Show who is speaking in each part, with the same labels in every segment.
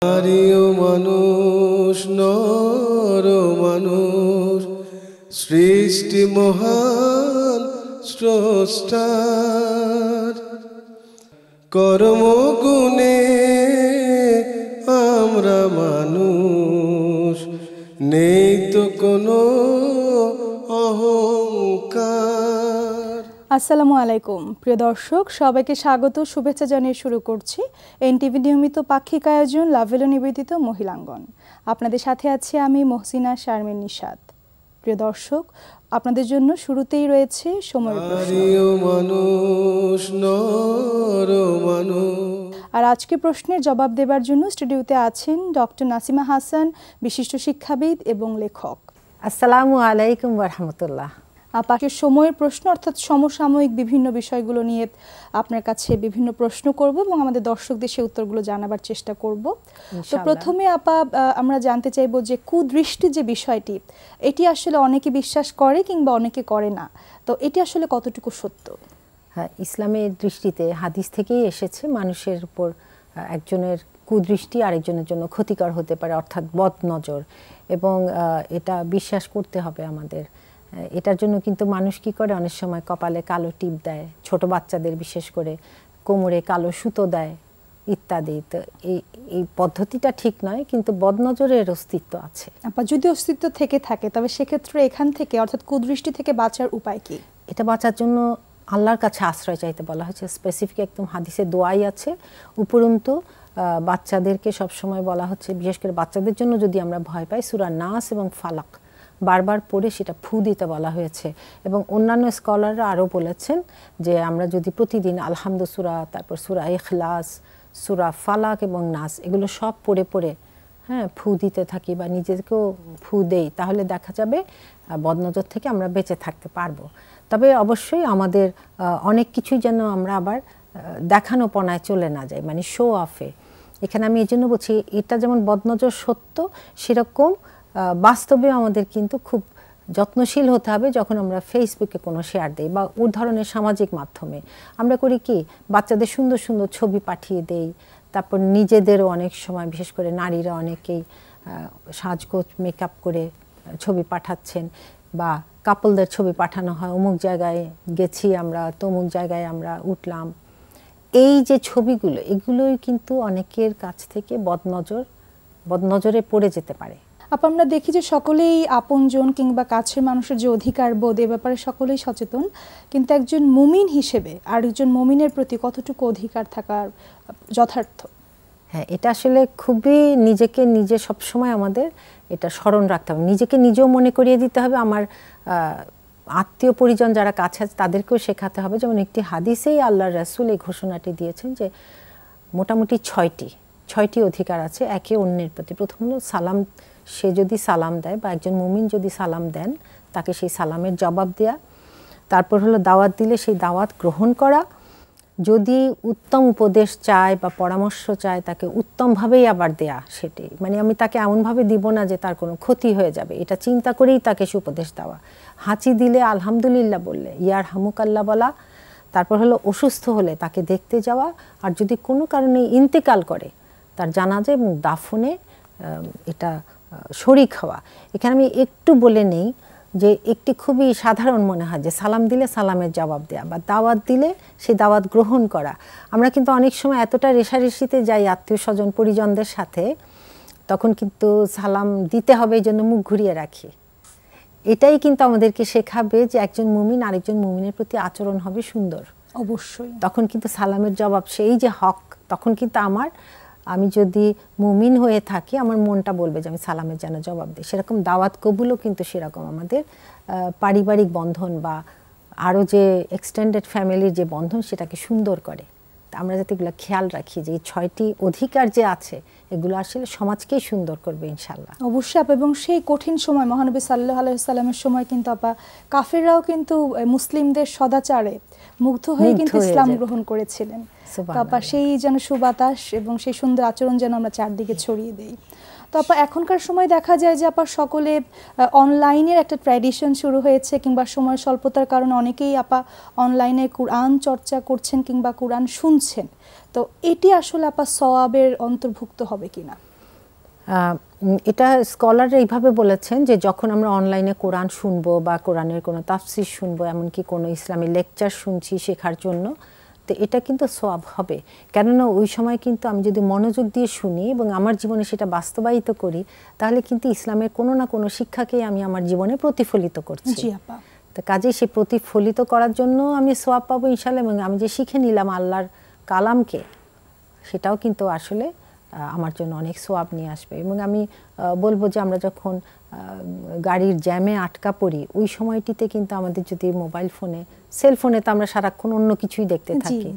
Speaker 1: নারীও মানুষ নর মানুষ সৃষ্টি মহান স্রষ্টার কর্মগুণে আমরা মানুষ নেই তো কোনো অহংকার।
Speaker 2: আসসালামু আলাইকুম প্রিয় দর্শক, সবাইকে স্বাগত শুভেচ্ছা জানিয়ে শুরু করছি এনটিভি নিয়মিত পাক্ষিক আয়োজন লাভেলো নিবেদিত মহিলাঙ্গন। আপনাদের সাথে আছি আমি মহসিনা শারমিন নিশাত। প্রিয় দর্শক, আপনাদের জন্য শুরুতেই রয়েছে সময়ের প্রশ্ন। আর আজকে প্রশ্নের জবাব দেবার জন্য স্টুডিওতে আছেন ডক্টর নাসিমা হাসান, বিশিষ্ট শিক্ষাবিদ এবং লেখক।
Speaker 3: আসসালামু আলাইকুম ওয়া রাহমাতুল্লাহ।
Speaker 2: আপাকে সময়ের প্রশ্ন অর্থাৎ সমসাময়িক বিভিন্ন বিষয়গুলো নিয়ে আপনার কাছে বিভিন্ন প্রশ্ন করব এবং আমাদের দর্শকদের সেই উত্তরগুলো জানাবার চেষ্টা করব। তো প্রথমে আপা আমরা জানতে চাইবো যে কুদৃষ্টি যে বিষয়টি, এটি আসলে অনেকে বিশ্বাস করে কিংবা অনেকে করে না, তো এটি আসলে কতটুকু সত্য?
Speaker 3: হ্যাঁ, ইসলামের দৃষ্টিতে হাদিস থেকেই এসেছে মানুষের উপর একজনের কুদৃষ্টি আরেকজনের জন্য ক্ষতিকর হতে পারে, অর্থাৎ বদনজর, এবং এটা বিশ্বাস করতে হবে আমাদের। এটার জন্য কিন্তু মানুষ কি করে, অনেক সময় কপালে কালো টিপ দেয়, ছোট বাচ্চাদের বিশেষ করে কোমরে কালো সুতো দেয় ইত্যাদি। তো এই পদ্ধতিটা ঠিক নয়, কিন্তু বদনজরের অস্তিত্ব আছে।
Speaker 2: যদি অস্তিত্ব থেকে থাকে তবে সেক্ষেত্রে এখান থেকে অর্থাৎ কুদৃষ্টি থেকে বাঁচার উপায় কি?
Speaker 3: এটা বাঁচার জন্য আল্লাহর কাছে আশ্রয় চাইতে বলা হয়েছে। স্পেসিফিক একদম হাদিসে দোয়াই আছে। উপরন্তু বাচ্চাদেরকে সবসময় বলা হচ্ছে, বিশেষ করে বাচ্চাদের জন্য যদি আমরা ভয় পাই, সূরা নাস এবং ফালাক বারবার পড়ে সেটা ফু দিতে বলা হয়েছে। এবং অন্যান্য স্কলাররা আরও বলেছেন যে আমরা যদি প্রতিদিন আলহামদু সূরা, তারপর সূরা ইখলাস, সূরা ফালাক এবং নাস এগুলো সব পড়ে পড়ে ফু দিতে থাকি বা নিজেকেও ফু দেই, তাহলে দেখা যাবে বদনজর থেকে আমরা বেঁচে থাকতে পারবো। তবে অবশ্যই আমাদের অনেক কিছুই যেন আমরা আবার দেখানোপনায় চলে না যাই, মানে শো অফে। এখানে আমি এই জন্য বলছি, এটা যেমন বদনজর সত্য, সেরকম বাস্তবে আমাদের কিন্তু খুব যত্নশীল হতে হবে। যখন আমরা ফেসবুকে কোনো শেয়ার দিই বা ওই ধরনের সামাজিক মাধ্যমে আমরা করি কি, বাচ্চাদের সুন্দর সুন্দর ছবি পাঠিয়ে দেই, তারপর নিজেদেরও অনেক সময়, বিশেষ করে নারীরা অনেকেই সাজগোজ মেকআপ করে ছবি পাঠাচ্ছেন, বা কাপলদের ছবি পাঠানো হয়, অমুক জায়গায় গেছি আমরা, তমুক জায়গায় আমরা উঠলাম। এই যে ছবিগুলো, এগুলোই কিন্তু অনেকের কাছ থেকে বদনজরে পড়ে যেতে পারে।
Speaker 2: আমরা দেখি যে সকলেই আপনজন কিংবা কাছের মানুষের যে অধিকার বোধ, এ ব্যাপারে সকলেই সচেতন, কিন্তু একজন মুমিন হিসেবে আরেকজন মুমিনের প্রতি কতটুকু অধিকার থাকার যথার্থ?
Speaker 3: হ্যাঁ, এটা আসলে খুবই নিজেকে নিজে সবসময় আমাদের এটা স্মরণ রাখতে হবে, নিজেকে নিজেও মনে করিয়ে দিতে হবে, আমার আত্মীয় পরিজন যারা কাছে আছে তাদেরকেও শেখাতে হবে। যেমন একটি হাদিসেই আল্লাহর রাসূল এই ঘোষণাটি দিয়েছেন যে মোটামুটি ছয়টি অধিকার আছে একে অন্যের প্রতি। প্রথম হলো সালাম, সে যদি সালাম দেয় বা একজন মুমিন যদি সালাম দেন তাকে সেই সালামের জবাব দেয়া। তারপর হলো দাওয়াত দিলে সেই দাওয়াত গ্রহণ করা। যদি উত্তম উপদেশ চায় বা পরামর্শ চায় তাকে উত্তমভাবেই আবার দেয়া, সেটাই মানে আমি তাকে এমনভাবে দিব না যে তার কোনো ক্ষতি হয়ে যাবে, এটা চিন্তা করেই তাকে সে উপদেশ দেওয়া। হাঁচি দিলে আলহামদুলিল্লাহ বললে, ইয়ার হামুকাল্লাহ বলা। তারপর হলো অসুস্থ হলে তাকে দেখতে যাওয়া, আর যদি কোনো কারণে ইন্তেকাল করে তার জানাজা এবং দাফনে এটা শরীক হওয়া। এখানে আমি একটু বলে নেই যে একটি খুবই সাধারণ মনে হয় যে সালাম দিলে সালামের জবাব দেয়া বা দাওয়াত দিলে সেই দাওয়াত গ্রহণ করা। আমরা কিন্তু অনেক সময় এতটা রেশারেশিতে যাই আত্মীয় স্বজন পরিজনদের সাথে, তখন কিন্তু সালাম দিতে হবে এই জন্য মুখ ঘুরিয়ে রাখি। এটাই কিন্তু আমাদেরকে শেখাবে যে একজন মুমিন আরেকজন মুমিনের প্রতি আচরণ হবে সুন্দর।
Speaker 2: অবশ্যই
Speaker 3: তখন কিন্তু সালামের জবাব, সেই যে হক, তখন কিন্তু আমি যদি মুমিন হয়ে থাকি আমার মনটা বলবে যে আমি সালামের যেন জবাব দিই। সেরকম দাওয়াত কবুলও কিন্তু সেরকম আমাদের পারিবারিক বন্ধন বা আরও যে এক্সটেন্ডেড ফ্যামিলির যে বন্ধন সেটাকে সুন্দর করে। আমরা যাতে এগুলো খেয়াল রাখি যে এই 6টি অধিকার যে আছে এগুলো আসলে সমাজকেই সুন্দর করবে ইনশাল্লাহ।
Speaker 2: অবশ্যই আপা, এবং সেই কঠিন সময় মহানবী সাল্লাল্লাহু আলাইহি সাল্লামের সময় কিন্তু আপা কাফেররাও কিন্তু মুসলিমদের সদাচারে মুগ্ধ হয়ে কিন্তু ইসলাম গ্রহণ করেছিলেন। আপা সেই যেন সুবাতাস এবং সেই সুন্দর আচরণ যেন আমরা চারদিকে ছড়িয়ে দেই। তো আপা এখনকার সময় দেখা যায় যে আপা সকলে অনলাইনের একটা ট্র্যাডিশন শুরু হয়েছে, কিংবা সময় স্বল্পতার কারণে অনেকেই আপা অনলাইনে কুরআন চর্চা করছেন কিংবা কুরআন শুনছেন। তো এটি আসলে আপা সওয়াবের অন্তর্ভুক্ত হবে কিনা?
Speaker 3: এটা স্কলাররা এইভাবে বলেছেন যে যখন আমরা অনলাইনে কোরআন শুনবো বা কোরআনের কোনো তাফসির শুনবো, এমনকি কোনো ইসলামী লেকচার শুনছি শেখার জন্য, তো এটা কিন্তু সওয়াব হবে। কেননা ওই সময় কিন্তু আমি যদি মনোযোগ দিয়ে শুনি এবং আমার জীবনে সেটা বাস্তবায়িত করি, তাহলে কিন্তু ইসলামের কোনো না কোনো শিক্ষাকেই আমি আমার জীবনে প্রতিফলিত করছি। তো কাজেই সে প্রতিফলিত করার জন্য আমি সওয়াব পাবো ইনশাআল্লাহ, এবং আমি যে শিখে নিলাম আল্লাহর কালামকে, সেটাও কিন্তু আসলে আমার জন্য অনেক সওয়াব নিয়ে আসবে। এবং আমি বলবো যে আমরা যখন গাড়ির জ্যামে আটকা পড়ি, ওই সময়টিতে কিন্তু আমাদের যদি মোবাইল ফোনে, সেলফোনে তো আমরা সারাক্ষণ অন্য কিছুই দেখতে থাকি,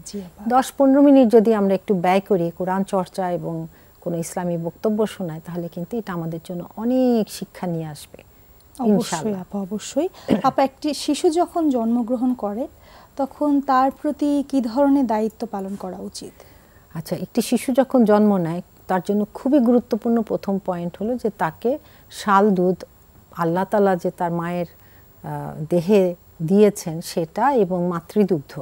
Speaker 3: 10-15 মিনিট যদি আমরা একটু ব্যয় করি কোরআন চর্চা এবং কোনো ইসলামী বক্তব্য শোনায়, তাহলে কিন্তু এটা আমাদের জন্য অনেক শিক্ষা নিয়ে আসবে।
Speaker 2: অবশ্যই আপা, অবশ্যই আপা। একটি শিশু যখন জন্মগ্রহণ করে তখন তার প্রতি কি ধরনের দায়িত্ব পালন করা উচিত?
Speaker 3: আচ্ছা, একটি শিশু যখন জন্ম নেয় তার জন্য খুবই গুরুত্বপূর্ণ প্রথম পয়েন্ট হলো যে তাকে শাল দুধ আল্লাহ তাআলা যে তার মায়ের দেহে দিয়েছেন সেটা, এবং মাতৃদুগ্ধ,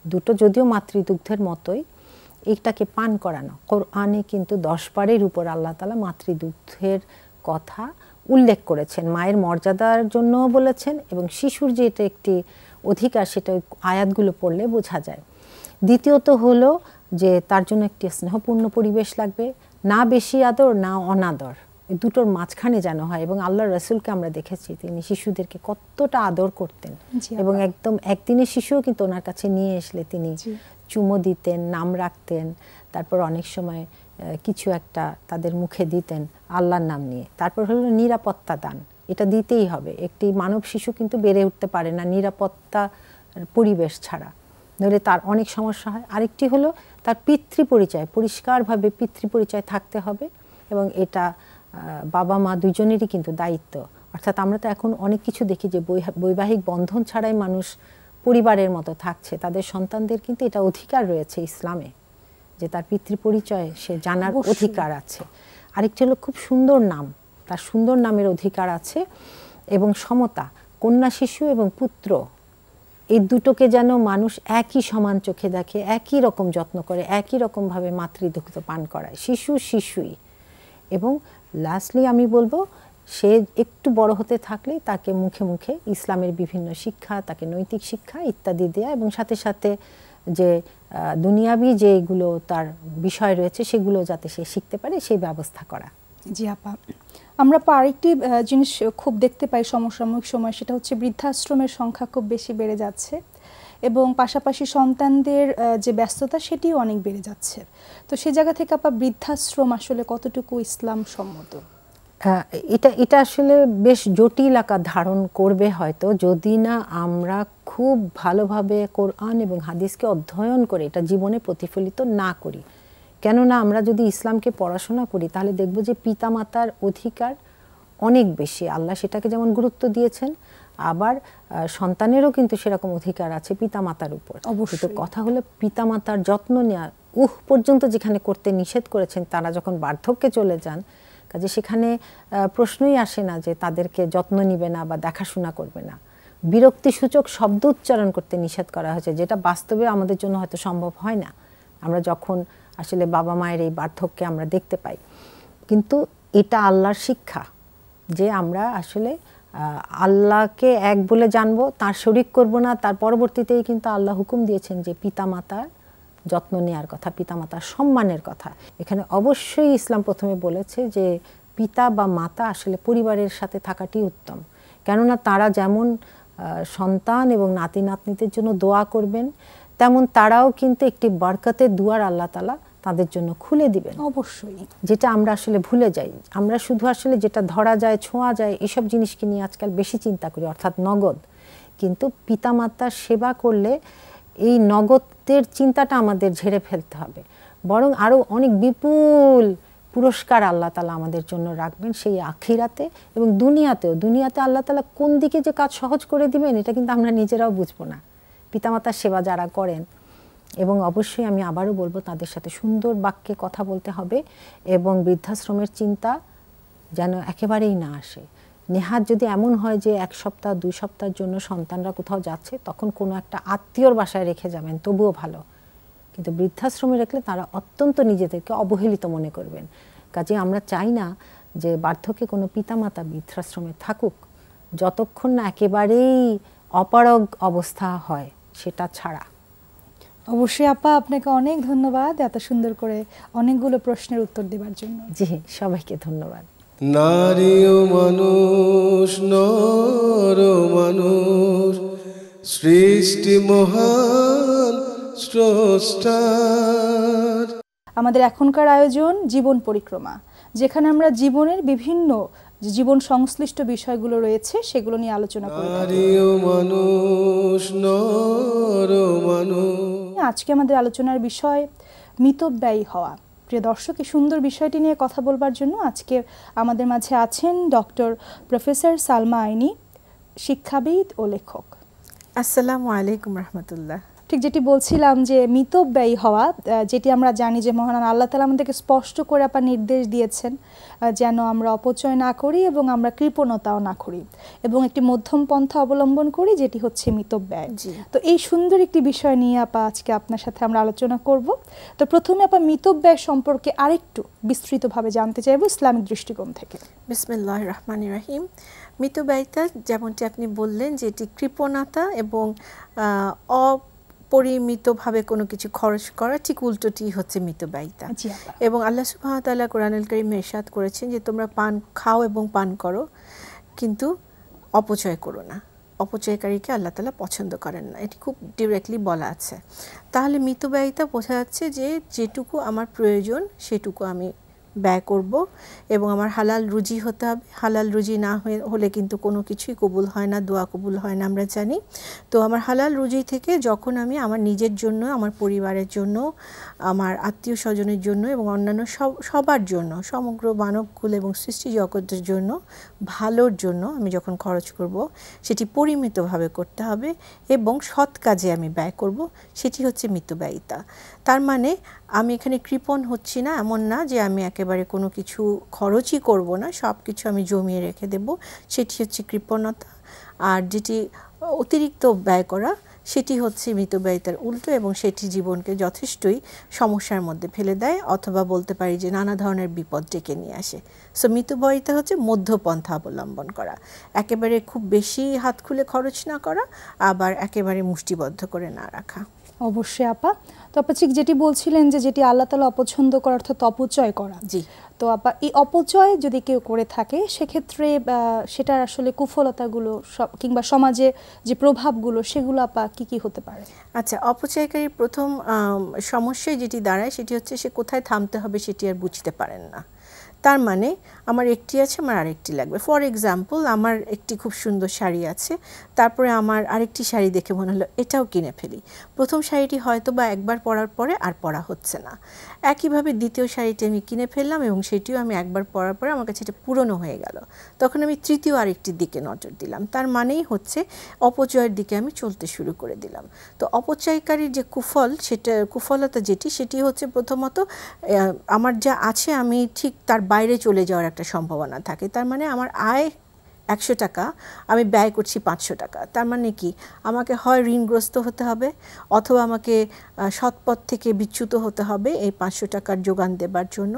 Speaker 3: দুটো যদিও মাতৃদুগ্ধের মতোই, এইটাকে পান করানো। কোরআনে কিন্তু 10 বারের উপর আল্লাহ তাআলা মাতৃদুগ্ধের কথা উল্লেখ করেছেন, মায়ের মর্যাদার জন্য বলেছেন, এবং শিশুর যে এটা একটি অধিকার সেটা আয়াতগুলো পড়লে বোঝা যায়। দ্বিতীয়ত হলো যে তার জন্য একটি স্নেহপূর্ণ পরিবেশ লাগবে, না বেশি আদর না অনাদর, দুটোর মাঝখানে যেন হয়। এবং আল্লাহর রাসূলকে আমরা দেখেছি তিনি শিশুদেরকে কতটা আদর করতেন, এবং একদম একদিনের শিশুও কিন্তু ওনার কাছে নিয়ে আসলে তিনি চুমো দিতেন, নাম রাখতেন, তারপর অনেক সময় কিছু একটা তাদের মুখে দিতেন আল্লাহর নাম নিয়ে। তারপর হলো নিরাপত্তা দান, এটা দিতেই হবে। একটি মানব শিশু কিন্তু বেড়ে উঠতে পারে না নিরাপত্তা পরিবেশ ছাড়া, নইলে তার অনেক সমস্যা হয়। আরেকটি হলো তার পিতৃ পরিচয়, পরিষ্কারভাবে পিতৃ পরিচয় থাকতে হবে, এবং এটা বাবা মা দুজনেরই কিন্তু দায়িত্ব। অর্থাৎ আমরা তো এখন অনেক কিছু দেখি যে বৈবাহিক বন্ধন ছাড়াই মানুষ পরিবারের মতো থাকছে, তাদের সন্তানদের কিন্তু এটা অধিকার রয়েছে ইসলামে যে তার পিতৃ পরিচয় সে জানার অধিকার আছে। আরেকটি হলো খুব সুন্দর নাম, তার সুন্দর নামের অধিকার আছে, এবং সমতা, কন্যা শিশু এবং পুত্র এই দুটোকে যেন মানুষ একই সমান চোখে দেখে, একই রকম যত্ন করে, একই রকমভাবে মাতৃদুগ্ধ পান করায়। শিশু শিশুই। এবং লাস্টলি আমি বলবো সে একটু বড় হতে থাকলে তাকে মুখে মুখে ইসলামের বিভিন্ন শিক্ষা, তাকে নৈতিক শিক্ষা ইত্যাদি দেয়া, এবং সাথে সাথে যে দুনিয়াবি যেগুলো তার বিষয় রয়েছে সেগুলো যাতে সে শিখতে পারে সেই ব্যবস্থা করা।
Speaker 2: জি আপা, আমরা আরেকটি জিনিস খুব দেখতে পাই সমসাময়িক সময়, সেটা হচ্ছে বৃদ্ধাশ্রমের সংখ্যা খুব বেশি বেড়ে যাচ্ছে, এবং পাশাপাশি সন্তানদের যে ব্যস্ততা সেটিও অনেক বেড়ে যাচ্ছে। তো সে জায়গা থেকে আপা বৃদ্ধাশ্রম আসলে কতটুকু ইসলাম সম্মত?
Speaker 3: এটা আসলে বেশ জটিল আকার ধারণ করবে হয়তো, যদি না আমরা খুব ভালোভাবে কোরআন এবং হাদিসকে অধ্যয়ন করে এটা জীবনে প্রতিফলিত না করি। কেননা আমরা যদি ইসলামকে পড়াশোনা করি তাহলে দেখব যে পিতামাতার অধিকার অনেক বেশি, আল্লাহ সেটাকে যেমন গুরুত্ব দিয়েছেন, আবার সন্তানেরও কিন্তু সেরকম অধিকার আছে পিতামাতার উপর। অবশ্যই কথা হলো পিতামাতার যত্ন নেওয়া পর্যন্ত যেখানে করতে নিষেধ করেছেন, তারা যখন বার্ধক্যে চলে যান, কাজে সেখানে প্রশ্নই আসে না যে তাদেরকে যত্ন নিবে না বা দেখাশোনা করবে না। বিরক্তিসূচক শব্দ উচ্চারণ করতে নিষেধ করা হয়েছে, যেটা বাস্তবে আমাদের জন্য হয়তো সম্ভব হয় না আমরা যখন আসলে বাবা মায়ের এই বার্ধক্যে আমরা দেখতে পাই। কিন্তু এটা আল্লাহর শিক্ষা যে আমরা আসলে আল্লাহকে এক বলে জানবো, তার শরিক করব না। তার পরবর্তীতেই কিন্তু আল্লাহ হুকুম দিয়েছেন যে পিতামাতার যত্ন নেওয়ার কথা, পিতামাতার সম্মানের কথা। এখানে অবশ্যই ইসলাম প্রথমে বলেছে যে পিতা বা মাতা আসলে পরিবারের সাথে থাকাটি উত্তম, কেননা তারা যেমন সন্তান এবং নাতি নাতনিদের জন্য দোয়া করবেন, তেমন তারাও কিন্তু একটি বরকতের দুয়ার আল্লাহ তাআলা তাদের জন্য খুলে দিবেন।
Speaker 2: অবশ্যই,
Speaker 3: যেটা আমরা আসলে ভুলে যাই। আমরা শুধু আসলে যেটা ধরা যায়, ছোঁয়া যায়, এসব জিনিসকে নিয়ে আজকাল বেশি চিন্তা করি, অর্থাৎ নগদ। কিন্তু পিতামাতার সেবা করলে এই নগদের চিন্তাটা আমাদের ঝেড়ে ফেলতে হবে, বরং আরও অনেক বিপুল পুরস্কার আল্লাহ তাআলা আমাদের জন্য রাখবেন সেই আখিরাতে এবং দুনিয়াতেও। দুনিয়াতে আল্লাহ তাআলা কোন দিকে যে কাজ সহজ করে দিবেন এটা কিন্তু আমরা নিজেরাও বুঝবো না। পিতামাতার সেবা যারা করেন, এবং অবশ্যই আমি আবারও বলবো তাদের সাথে সুন্দর বাক্যে কথা বলতে হবে, এবং বৃদ্ধাশ্রমের চিন্তা যেন একেবারেই না আসে। নেহাত যদি এমন হয় যে 1 সপ্তাহ 2 সপ্তাহের জন্য সন্তানরা কোথাও যাচ্ছে, তখন কোনো একটা আত্মীয়র বাসায় রেখে যাবেন, তবুও ভালো। কিন্তু বৃদ্ধাশ্রমে রাখলে তারা অত্যন্ত নিজেদেরকে অবহেলিত মনে করবেন, কাজে আমরা চাই না যে বার্ধক্যে কোনো পিতামাতা বৃদ্ধাশ্রমে থাকুক যতক্ষণ না একেবারেই অপারগ অবস্থা হয়, সেটা ছাড়া।
Speaker 2: অবশ্যই আপা, আপনাকে অনেক ধন্যবাদ এত সুন্দর করে অনেকগুলো প্রশ্নের উত্তর দেওয়ার জন্য।
Speaker 3: জি, সবাইকে ধন্যবাদ।
Speaker 1: নারী ও মানুষ, নর ও মানুষ, সৃষ্টি মহান স্রষ্টার।
Speaker 2: আমাদের এখনকার আয়োজন জীবন পরিক্রমা, যেখানে আমরা জীবনের বিভিন্ন জীবন সংশ্লিষ্ট বিষয়গুলো রয়েছে সেগুলো নিয়ে আলোচনা করি।
Speaker 1: নারী ও মানুষ, নর ও মানুষ।
Speaker 2: আজকে আমাদের আলোচনার বিষয় মিতব্যয়ী হওয়া। প্রিয় দর্শক, এই সুন্দর বিষয়টি নিয়ে কথা বলবার জন্য আজকে আমাদের মাঝে আছেন ডক্টর প্রফেসর সালমা আইনি, শিক্ষাবিদ ও লেখক।
Speaker 4: আসসালামু আলাইকুম রহমতুল্লাহ।
Speaker 2: ঠিক যেটি বলছিলাম যে মিতব্যয়ী হওয়া, যেটি আমরা জানি যে মহান আল্লাহ তাআলা আমাদেরকে স্পষ্ট করে নির্দেশ দিয়েছেন যেন আমরা অপচয় না করি এবং আমরা কৃপণতাও না করি এবং একটি মধ্যম পন্থা অবলম্বন করি, যেটি হচ্ছে মিতব্যয়। তো এই সুন্দর একটি বিষয় নিয়ে আপা আজকে আপনার সাথে আমরা আলোচনা করব। তো প্রথমে আপা মিতব্যয় সম্পর্কে আরেকটু বিস্তৃতভাবে জানতে চাইব ইসলামিক দৃষ্টিকোণ থেকে।
Speaker 4: বিসমিল্লাহির রহমানির রহিম। মিতব্যয়িতা যেমনটি আপনি বললেন যে এটি কৃপণতা এবং অপরিমিতভাবে কোনো কিছু খরচ করা, ঠিক উল্টোটি হচ্ছে মিতব্যয়িতা। এবং আল্লাহ সুবহানাহু ওয়া তাআলা কোরআনুল কারীমে ইরশাদ করেছেন যে তোমরা খাও এবং পান করো, কিন্তু অপচয় করো না। অপচয়কারীকে আল্লাহ তাআলা পছন্দ করেন না, এটি খুব ডিরেক্টলি বলা আছে। তাহলে মিতব্যয়িতা বোঝা যাচ্ছে যে যেটুকু আমার প্রয়োজন সেটুকু আমি ব্যয় করব এবং আমার হালাল রুজি হতে হবে। হালাল রুজি না হলে কিন্তু কোনো কিছুই কবুল হয় না, দোয়া কবুল হয় না, আমরা জানি। তো আমার হালাল রুজি থেকে যখন আমি আমার নিজের জন্য, আমার পরিবারের জন্য, আমার আত্মীয় স্বজনের জন্য এবং অন্যান্য সবার জন্য, সমগ্র মানবকুল এবং সৃষ্টি জগতের জন্য, ভালোর জন্য আমি যখন খরচ করব সেটি পরিমিতভাবে করতে হবে এবং সৎ কাজে আমি ব্যয় করব, সেটি হচ্ছে মিতব্যয়িতা। তার মানে আমি এখানে কৃপণ হচ্ছি না, এমন না যে আমি একেবারে কোনো কিছু খরচই করব না, সব কিছু আমি জমিয়ে রেখে দেব, সেটি হচ্ছে কৃপণতা। আর যেটি অতিরিক্ত ব্যয় করা সেটি হচ্ছে মিতব্যয়িতার উল্টো এবং সেটি জীবনকে যথেষ্টই সমস্যার মধ্যে ফেলে দেয়, অথবা বলতে পারি যে নানা ধরনের বিপদ ডেকে নিয়ে আসে। সো মিতব্যয়িতা হচ্ছে মধ্যপন্থা অবলম্বন করা, একেবারে খুব বেশি হাত খুলে খরচ না করা, আবার একেবারে মুষ্টিবদ্ধ করে না রাখা।
Speaker 2: অবশ্যই আপা। তো আপা ঠিক যেটি বলছিলেন যে যেটি আল্লাহ তাআলা অপছন্দ করা অর্থাৎ অপচয় করা।
Speaker 4: জি।
Speaker 2: তো আপা এই অপচয় যদি কেউ করে থাকে সেক্ষেত্রে সেটার আসলে কুফলতাগুলো কিংবা সমাজে যে প্রভাবগুলো সেগুলো আপা কি কি হতে পারে?
Speaker 4: আচ্ছা, অপচয়কারীর প্রথম সমস্যায় যেটি দাঁড়ায় সেটি হচ্ছে সে কোথায় থামতে হবে সেটি আর বুঝতে পারেন না। তার মানে আমার একটি আছে, আমার আরেকটি লাগবে। ফর এক্সাম্পল, আমার একটি খুব সুন্দর শাড়ি আছে, তারপরে আমার আরেকটি শাড়ি দেখে মনে হলো এটাও কিনে ফেলি। প্রথম শাড়িটি হয়তো বা একবার পরার পরে আর পরা হচ্ছে না, একইভাবে দ্বিতীয় শাড়িটি আমি কিনে ফেললাম এবং সেটিও আমি একবার পরার পরে আমার কাছে এটা পুরনো হয়ে গেল, তখন আমি তৃতীয় আরেকটির দিকে নজর দিলাম। তার মানেই হচ্ছে অপচয়ের দিকে আমি চলতে শুরু করে দিলাম। তো অপচয়কারীর যে কুফলতা সেটি হচ্ছে প্রথমত আমার যা আছে আমি ঠিক তার বাইরে চলে যাওয়ার একটা সম্ভাবনা থাকে। তার মানে আমার আয় 100 টাকা, আমি ব্যয় করছি 500 টাকা। তার মানে কি, আমাকে হয় ঋণগ্রস্ত হতে হবে অথবা আমাকে সৎপথ থেকে বিচ্যুত হতে হবে এই 500 টাকার যোগান দেবার জন্য।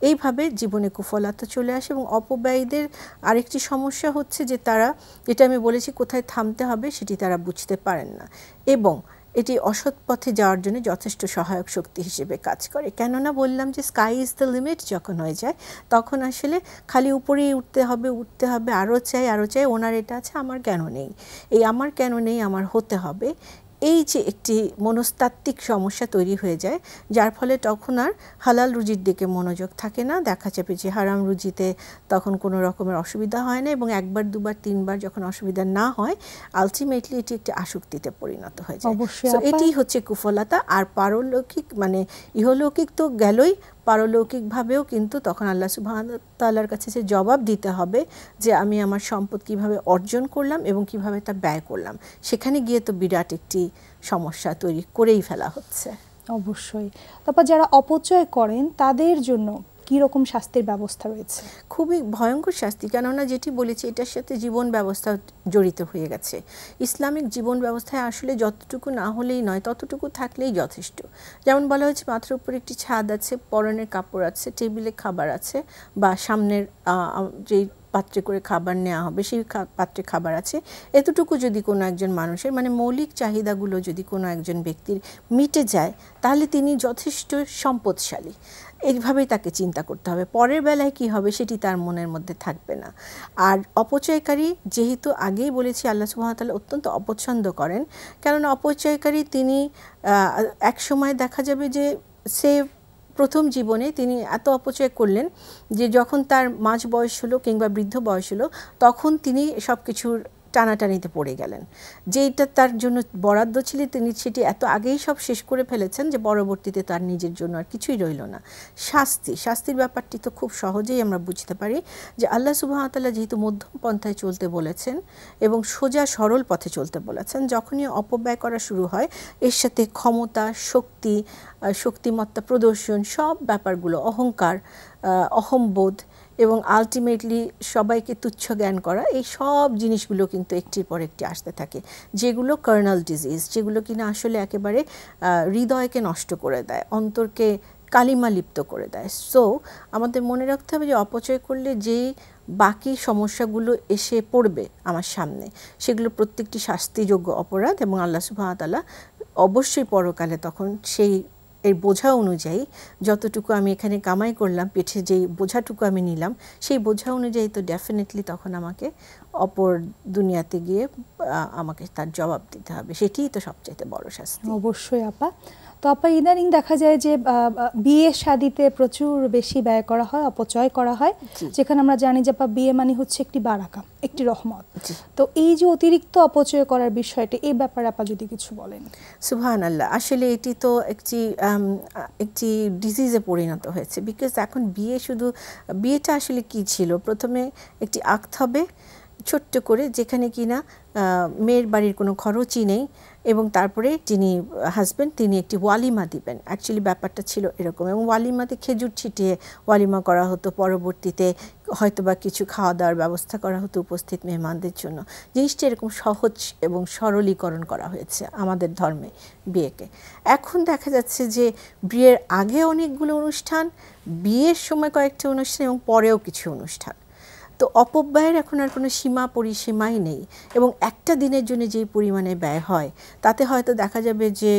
Speaker 4: এইভাবে জীবনে কুফলতা চলে আসে। এবং অপব্যয়ীদের আরেকটি সমস্যা হচ্ছে যে তারা, যেটা আমি বলেছি, কোথায় থামতে হবে সেটি তারা বুঝতে পারেন না এবং এটি অসৎ পথে যাওয়ার জন্য যথেষ্ট সহায়ক শক্তি হিসেবে কাজ করে। কেননা বললাম যে স্কাই ইজ দ্য লিমিট যখন হয়ে যায় তখন আসলে খালি উপরেই উঠতে হবে, আরও চাই, ওনার এটা আছে, আমার কেন নেই, এই আমার কেন নেই, আমার হতে হবে, এই যে একটি মনস্তাত্ত্বিক সমস্যা তৈরি হয়ে যায়, যার ফলে তখন আর হালাল রুজির দিকে মনোযোগ থাকে না, দেখা যাবে যে হারাম রুজিতে তখন কোনো রকমের অসুবিধা হয় না এবং একবার দুবার তিনবার যখন অসুবিধা না হয় আলটিমেটলি এটি একটি আসক্তিতে পরিণত হয়ে যায়। সো এটি হচ্ছে কুফলতা। আর পারলৌকিক মানে ইহলৌকিক তো গেলই, পারলৌকিকভাবেও কিন্তু তখন আল্লাহ সুবহানাহু ওয়া তাআলার কাছে যে জবাব দিতে হবে যে আমি আমার সম্পদ কিভাবে অর্জন করলাম এবং কিভাবে তা ব্যয় করলাম, সেখানে গিয়ে তো বিরাট একটি সমস্যা তৈরি করেই ফেলা হচ্ছে।
Speaker 2: অবশ্যই। তারপর যারা অপচয় করেন তাদের জন্য কি রকম শাস্তির ব্যবস্থা রয়েছে?
Speaker 4: খুবই ভয়ঙ্কর শাস্তি, কেননা যেটি বলেছি এটার সাথে জীবন ব্যবস্থা জড়িত হয়ে গেছে। ইসলামিক জীবন ব্যবস্থায় আসলে যতটুকু না হলেই নয়, ততটুকু থাকলেই যথেষ্ট। যেমন বলা হয়েছে মাথার উপর একটি ছাদ আছে, পরনের কাপড় আছে, টেবিলে খাবার আছে, বা সামনের যেই পাত্রে করে খাবার নেওয়া হবে সেই পাত্রে খাবার আছে, এতটুকু যদি কোনো একজন মানুষের মানে মৌলিক চাহিদাগুলো যদি কোনো একজন ব্যক্তির মিটে যায়, তাহলে তিনি যথেষ্ট সম্পদশালী। এইভাবেই তাকে চিন্তা করতে হবে। পরের বেলায় কি হবে সেটি তার মনের মধ্যে থাকবে না। আর অপচয়কারী, যেহেতু আগেই বলেছি আল্লাহ সুবহানাহু ওয়া তাআলা অত্যন্ত অপছন্দ করেন, কেননা অপচয়কারী তিনি এক সময় দেখা যাবে যে সে প্রথম জীবনে তিনি এত অপচয় করলেন যে যখন তার মাঝ বয়স হলো কিংবা বৃদ্ধ বয়স হলো, তখন তিনি সব কিছুর টানাটানিতে পড়ে গেলেন। যেটা তার জন্য বরাদ্দ ছিল তিনি সেটি এত আগেই সব শেষ করে ফেলেছেন যে পরবর্তীতে তার নিজের জন্য আর কিছুই রইল না। শাস্তির ব্যাপারটি তো খুব সহজেই আমরা বুঝতে পারি যে আল্লাহ সুবহানাহু ওয়া তাআলা যেহেতু মধ্যম পন্থায় চলতে বলেছেন এবং সোজা সরল পথে চলতে বলেছেন, যখনই অপব্যয় করা শুরু হয় এর সাথে ক্ষমতা, শক্তিমত্তা প্রদর্শন, সব ব্যাপারগুলো, অহংকার, অহংবোধ এবং আলটিমেটলি সবাইকে তুচ্ছ জ্ঞান করা, এই সব জিনিসগুলো কিন্তু একটির পর একটি আসতে থাকে, যেগুলো কার্নাল ডিজিজ, যেগুলো কিনা আসলে একেবারে হৃদয়কে নষ্ট করে দেয়, অন্তরকে কালিমা লিপ্ত করে দেয়। সো আমাদের মনে রাখতে হবে যে অপচয় করলে যে বাকি সমস্যাগুলো এসে পড়বে আমার সামনে, সেগুলো প্রত্যেকটি শাস্তিযোগ্য অপরাধ, এবং আল্লাহ সুবহানাহু ওয়া তাআলা অবশ্যই পরকালে তখন সেই এর বোঝা অনুযায়ী যতটুকু আমি এখানে কামাই করলাম, পেটে যেই বোঝাটুকু আমি নিলাম, সেই বোঝা অনুযায়ী তো ডেফিনেটলি তখন আমাকে অপর দুনিয়াতে গিয়ে আমাকে তার জবাব দিতে হবে। সেটিই তো সবচাইতে বড় শাস্তি।
Speaker 2: অবশ্যই আপা। তো আপা, ইদানিং দেখা যায় যে বিয়ে শাদিতে প্রচুর বেশি ব্যয় করা হয়, অপচয় করা হয়, যেখানে আমরা জানি যে আপা বিয়ে মানে হচ্ছে একটি বারাকা, একটি রহমত। তো এই যে অতিরিক্ত অপচয় করার বিষয়টি, এই ব্যাপারে আপা যদি কিছু বলেন।
Speaker 4: সুবহানাল্লাহ, আসলে এটি তো একটি ডিজিজে পরিণত হয়েছে। বিকজ এখন বিয়েটা আসলে কি ছিল, প্রথমে একটি আক্ত হবে ছোট্ট করে, যেখানে কিনা মেয়ের বাড়ির কোনো খরচই নেই, এবং তারপরে যিনি হাজব্যান্ড তিনি একটি ওয়ালিমা দিবেন। অ্যাকচুয়ালি ব্যাপারটা ছিল এরকম, এবং ওয়ালিমাতে খেজুর ছিটিয়ে ওয়ালিমা করা হতো, পরবর্তীতে হয়তোবা কিছু খাওয়া দাওয়ার ব্যবস্থা করা হতো উপস্থিত মেহমানদের জন্য। জিনিসটা এরকম সহজ এবং সরলীকরণ করা হয়েছে আমাদের ধর্মে বিয়েকে। এখন দেখা যাচ্ছে যে বিয়ের আগে অনেকগুলো অনুষ্ঠান, বিয়ের সময় কয়েকটা অনুষ্ঠান, এবং পরেও কিছু অনুষ্ঠান। তো অপব্যয়ের এখন আর কোনো সীমা পরিসীমাই নেই, এবং একটা দিনের জন্য যেই পরিমাণে ব্যয় হয় তাতে হয়তো দেখা যাবে যে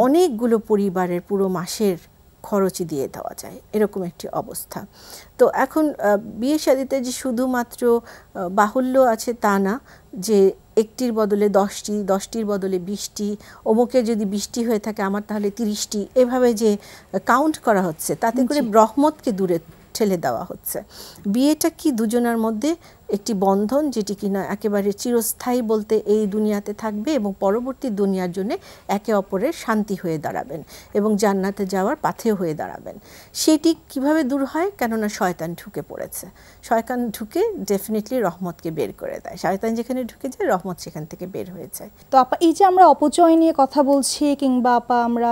Speaker 4: অনেকগুলো পরিবারের পুরো মাসের খরচই দিয়ে দেওয়া যায়, এরকম একটি অবস্থা। তো এখন বিয়ে শাদিতে যে শুধুমাত্র বাহুল্য আছে তা না, যে একটির বদলে 10টি, 10টির বদলে 20টি, অমুকে যদি 20টি হয়ে থাকে আমার তাহলে 30টি, এভাবে যে কাউন্ট করা হচ্ছে, তাতে করে রহমতকে দূরে ঠেলে দেওয়া হচ্ছে। বিয়েটা কি দুজনের মধ্যে একটি বন্ধন, যেটি কিনা একেবারে চিরস্থায়ী বলতে এই দুনিয়াতে থাকবে, এবং পরবর্তী দুনিয়ার জন্য একে অপরের শান্তি হয়ে দাঁড়াবেন এবং জান্নাতে যাওয়ার পাথেও হয়ে দাঁড়াবেন। সেটি কিভাবে দূর হয়? কেননা শয়তান ঢুকে পড়েছে। শয়তান ঢুকে ডেফিনেটলি রহমতকে বের করে দেয়। শয়তান যেখানে ঢুকে যায় রহমত সেখান থেকে বের হয়ে যায়।
Speaker 2: তো আপা, এই যে আমরা অপচয় নিয়ে কথা বলছি, কিংবা আপা আমরা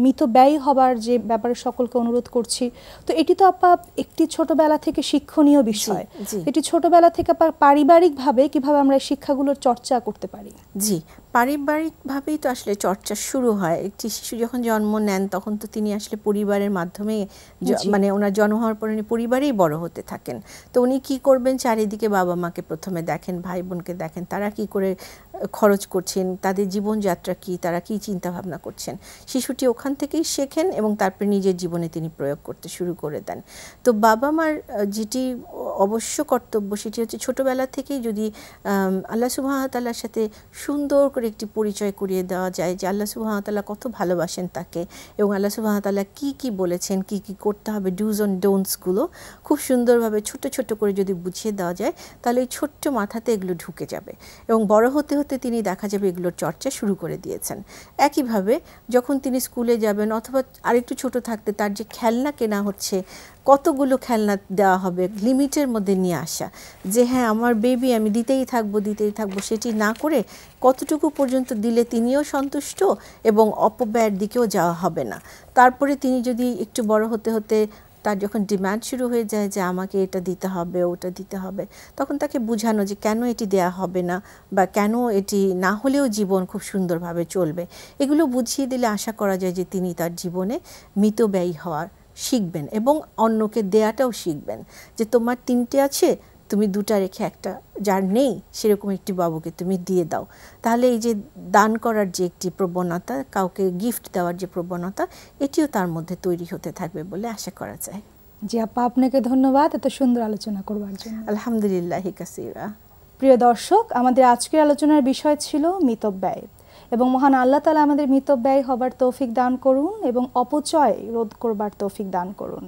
Speaker 2: মিত ব্যয় হবার যে ব্যাপারে সকলকে অনুরোধ করছি, তো এটি তো আপা একটি ছোটবেলা থেকে শিক্ষণীয় বিষয়। এটি ছোটবেলা থেকে পারিবারিকভাবে কিভাবে আমরা শিক্ষাগুলোর চর্চা করতে পারি?
Speaker 4: জি, পারিবারিকভাবেই তো আসলে চর্চা শুরু হয়। একটি শিশু যখন জন্ম নেন তখন তো তিনি আসলে পরিবারের মাধ্যমে, মানে ওনার জন্ম হওয়ার পর উনি পরিবারেই বড় হতে থাকেন। তো উনি কি করবেন, চারিদিকে বাবা মাকে প্রথমে দেখেন, ভাই বোনকে দেখেন, তারা কি করে খরচ করছেন, তাদের জীবনযাত্রা কি, তারা কি চিন্তা ভাবনা করছেন। শিশুটি ওখান থেকেই শেখেন এবং তারপরে নিজের জীবনে তিনি প্রয়োগ করতে শুরু করে দেন। তো বাবা মার যেটি অবশ্য কর্তব্য সেটি হচ্ছে ছোটবেলা থেকেই যদি আল্লাহ সুবহানাহু ওয়া তাআলার সাথে সুন্দর করে একটি পরিচয় করিয়ে দেওয়া যায় যে আল্লাহ সুবহানাহু ওয়া তাআলা কত ভালোবাসেন তাকে, এবং আল্লাহ সুবহানাহু ওয়া তাআলা কি কি বলেছেন, কি কি করতে হবে, ডুজ অ্যান্ড ডোন্টসগুলো খুব সুন্দরভাবে ছোট ছোট করে যদি বুঝিয়ে দেওয়া যায়, তাহলে এই ছোট্ট মাথাতে এগুলো ঢুকে যাবে, এবং বড় হতে হতে তিনি দেখা যাবে এগুলোর চর্চা শুরু করে দিয়েছেন। একইভাবে যখন তিনি স্কুলে যাবেন, অথবা আরেকটু ছোট থাকতে তার যে খেলনা কেনা হচ্ছে, কতগুলো খেলনা দেওয়া হবে, লিমিটের মধ্যে নিয়ে আসা, যে হ্যাঁ আমার বেবি আমি দিতেই থাকবো, সেটি না করে কতটুকু পর্যন্ত দিলে তিনিও সন্তুষ্ট এবং অপব্যয়ের দিকেও যাওয়া হবে না। তারপরে তিনি যদি একটু বড় হতে হতে তার যখন ডিমান্ড শুরু হয়ে যায় যে আমাকে এটা দিতে হবে, ওটা দিতে হবে, তখন তাকে বোঝানো যে কেন এটি দেয়া হবে না বা কেন এটি না হলেও জীবন খুব সুন্দরভাবে চলবে, এগুলো বুঝিয়ে দিলে আশা করা যায় যে তিনি তার জীবনে মিতব্যয়ী হওয়ার শিখবেন এবং অন্যকে দেয়াটাও শিখবেন। যে তোমার 3টে আছে, তুমি 2টা রেখে একটা যার নেই সেরকম একটি বাবুকে তুমি দিয়ে দাও। তাহলে এই যে দান করার যে একটি প্রবণতা, কাউকে গিফট দেওয়ার যে প্রবণতা, এটিও তার মধ্যে তৈরি হতে থাকবে বলে আশা করা যায়।
Speaker 2: জি আপা, আপনাকে ধন্যবাদ এত সুন্দর আলোচনা করবার জন্য।
Speaker 4: আলহামদুলিল্লাহ কাসীরা।
Speaker 2: প্রিয় দর্শক, আমাদের আজকের আলোচনার বিষয় ছিল মিতব্যয়, এবং মহান আল্লাহ তাআলা আমাদের মিতব্যয় হবার তৌফিক দান করুন এবং অপচয় রোধ করবার তৌফিক দান করুন।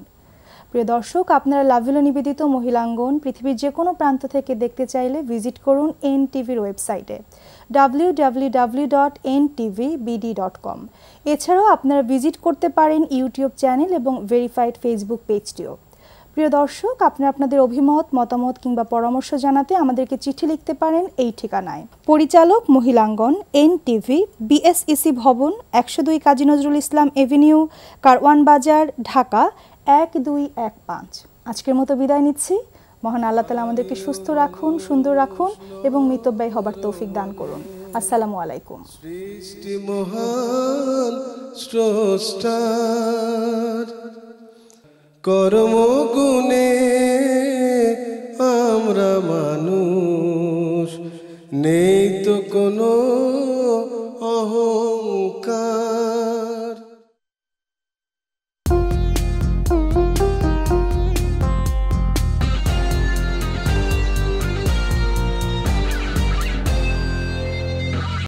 Speaker 2: প্রিয় দর্শক, আপনারা লাভভিলা নিবেদিত মহিলাঙ্গন পৃথিবীর যে কোনো প্রান্ত থেকে দেখতে চাইলে ভিজিট করুন এনটিভির ওয়েবসাইটে www.ntvbd.com। এছাড়াও আপনারা ভিজিট করতে পারেন ইউটিউব চ্যানেল এবং ভেরিফাইড ফেসবুক পেজটিও। প্রিয় দর্শক, আপনারা আপনাদের অভিমত, মতামত কিংবা পরামর্শ জানাতে আমাদেরকে চিঠি লিখতে পারেন এই ঠিকানায়। পরিচালক মহিলাঙ্গন, এনটিভি, বিএসইসি ভবন, 102 কাজী নজরুল ইসলাম এভিনিউ, কারওয়ান বাজার, ঢাকা 1215। আজকের মতো বিদায় নিচ্ছি। মহান আল্লাহ তাআলা আমাদেরকে সুস্থ রাখুন, সুন্দর রাখুন এবং মিতব্যয় হবার তৌফিক দান করুন। আসসালামু আলাইকুম।
Speaker 1: সৃষ্টি মহান স্রষ্টার কর্মগুণে আমরা মানুষ, নেই তো কোনো অহং